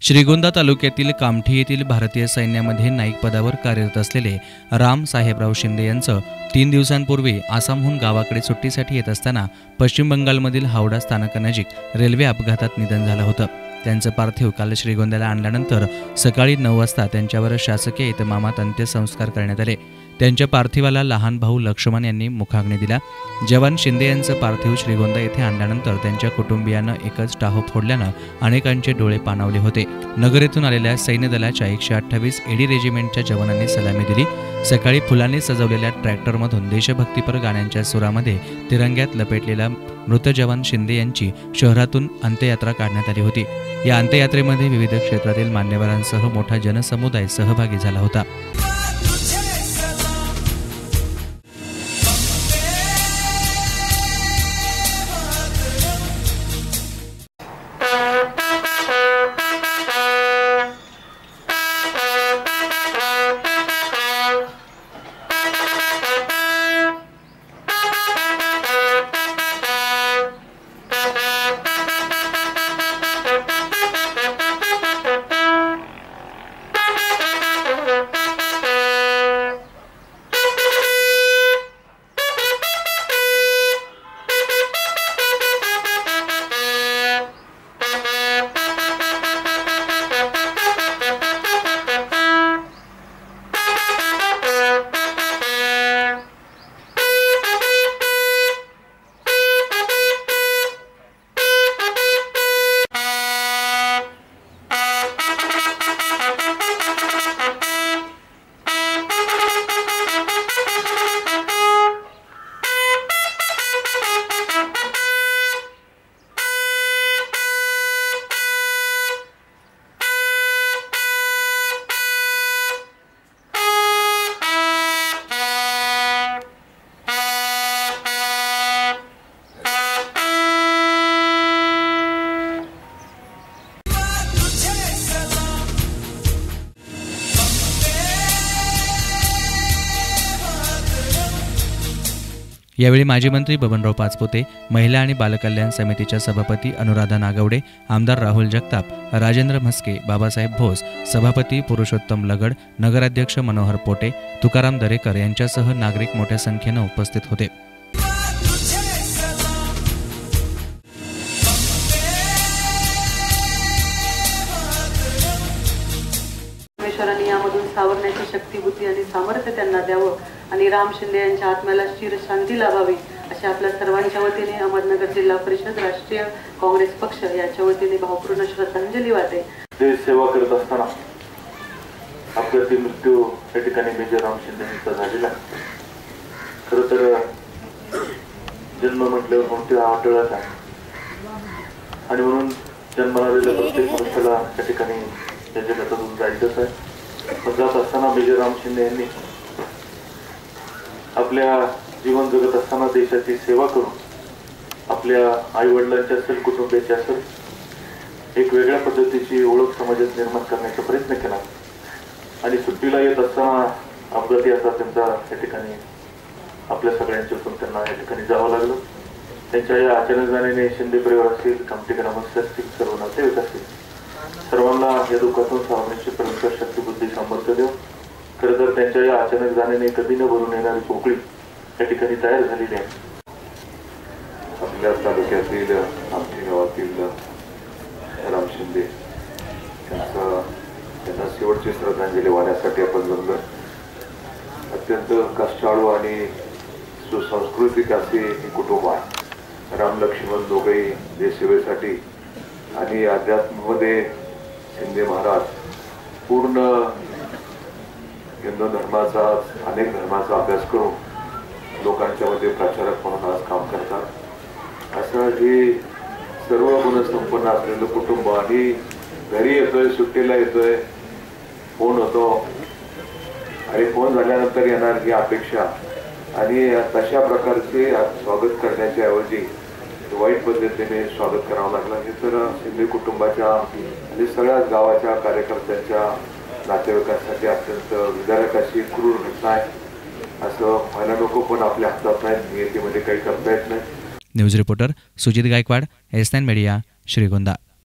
श्रीगोंदा तालुक्यातील कामठी येथील भारतीय सैन्यामध्ये नाईक पदावर कार्यरत असलेले राम साहेबराव शिंदे यांचं 3 दिवसांपूर्वी आसामहून गावाकडे सुट्टीसाठी येत असताना पश्चिम बंगालमधील हावडा स्थानकानजीक रेल्वे अपघातात निधन झालं होतं। त्यांचं पार्थिव काल श्रीगोंद्याला आणल्यानंतर सकाळी 9 वाजता त्यांच्यावर शासकीय इतमामात अंत्यसंस्कार करण्यात आले। त्यांच्या पार्थिवाला लहान भाऊ लक्ष्मण यांनी मुखाग्नी दिला। जवान शिंदे यांचं पार्थिव श्रीगोंदा येथे आणल्यानंतर त्यांच्या कुटुंबियांना एकच टाहो फोडल्यानं अनेकांचे डोळे पाणावले होते। नगर येथून आलेल्या सैन्य दलाच्या 128 एडी रेजिमेंटच्या जवानांनी सलामी दिली। सकाळी फुलांनी सजवलेल्या ट्रॅक्टरमधून देशभक्तीपर गाण्यांच्या सुरामध्ये तिरंग्यात लपेटलेला मृत जवान शिंदे यांची शहरातून अंत्ययात्रा काढण्यात आली होती। या अंत्ययात्रेमध्ये विविध क्षेत्रातील मान्यवरांसह मोठा जनसमुदाय सहभागी झाला होता। यावेळी माजी मंत्री बबनराव पाचपुते, महिला आणि बालकल्याण समितीच्या सभापती अनुराधा नागवडे, आमदार राहुल जगताप, राजेंद्र म्हस्के, बाबासाहेब भोस, सभापती पुरुषोत्तम लगड, नगराध्यक्ष मनोहर पोटे, तुकाराम दरेकर यांच्यासह नागरिक मोठ्या संख्येने उपस्थित होते। यामधून सावरण्याची शक्ती, बुद्धी आणि सामर्थ्य त्यांना द्यावं आणि राम शिंदे यांच्या आत्म्याला चिर शांती लाभावी अशा आपल्या सर्वांच्या वतीने अहमदनगर जिल्हा परिषद राष्ट्रीय काँग्रेस पक्ष याच्या वतीने भावपूर्ण श्रद्धांजली वाहते। देश सेवा करत असताना अपघाती मृत्यू या ठिकाणी मेजर राम शिंदे यांचा झालेला। खरं तर जन्म म्हटल्यावर कोणत्या अडथळा आणि म्हणून जन्माला आलेल्या प्रत्येक मनुष्याला त्या ठिकाणी या जगातून जायचंच आहे। पण जात असताना मेजर राम शिंदे यांनी आपल्या जीवन जगत असताना देशाची सेवा करून आपल्या आई वडिलांची असेल, कुटुंबाची असेल, एक वेगळ्या पद्धतीची ओळख समाजात निर्माण करण्याचा प्रयत्न केला आणि सुट्टीला येत असताना अपघाती असा त्यांचा या ठिकाणी आपल्या सगळ्यांच्यातून त्यांना या ठिकाणी जावं लागलं। त्यांच्या या अचानक जाण्याने शिंदे परिवार असेल, कामठी ग्रामस्थ असतील, सर्व नातेवाईक असतील, सर्वांना या दुःखातून सावरण्याची परमेश्वर शक्ती, बुद्धी, सामर्थ्य देव। खरं तर त्यांच्या या अचानक जाण्याने कधी न भरून येणारी पोकळी या ठिकाणी तयार झालेली आहे। आपल्या तालुक्यातील कामठी गावातील राम शिंदे त्यांना शेवटची श्रद्धांजली वाहण्यासाठी आपण जमलो। अत्यंत कष्टाळू आणि सुसंस्कृतिक असे हे कुटुंब आहे। राम लक्ष्मण दोघेही देशसेवेसाठी आणि अध्यात्मामध्ये शिंदे महाराज पूर्ण हिंदू धर्माचा, अनेक धर्माचा अभ्यास करून लोकांच्या मध्ये प्रचारक म्हणून आज काम करतात। असं हे सर्व गुणसंपन्न असलेलं कुटुंब आणि घरी येतोय, सुट्टीला येतोय, फोन होतो आणि फोन झाल्यानंतर येणार ही अपेक्षा आणि तशा प्रकारचे स्वागत करण्याच्या ऐवजी वाईट पद्धतीने स्वागत करावं लागलं। हे तर शिंदे कुटुंबाच्या आणि सगळ्याच गावाच्या कार्यकर्त्यांच्या, नातेवाईकांसाठी अत्यंत विदारक अशी क्रूर घटना आहे। असं व्हायला नको, पण आपल्या हातात नाही, नियतीमध्ये काही करता येत नाही। News reporter Sujit Gaikwad, S9 media, Shrigonda.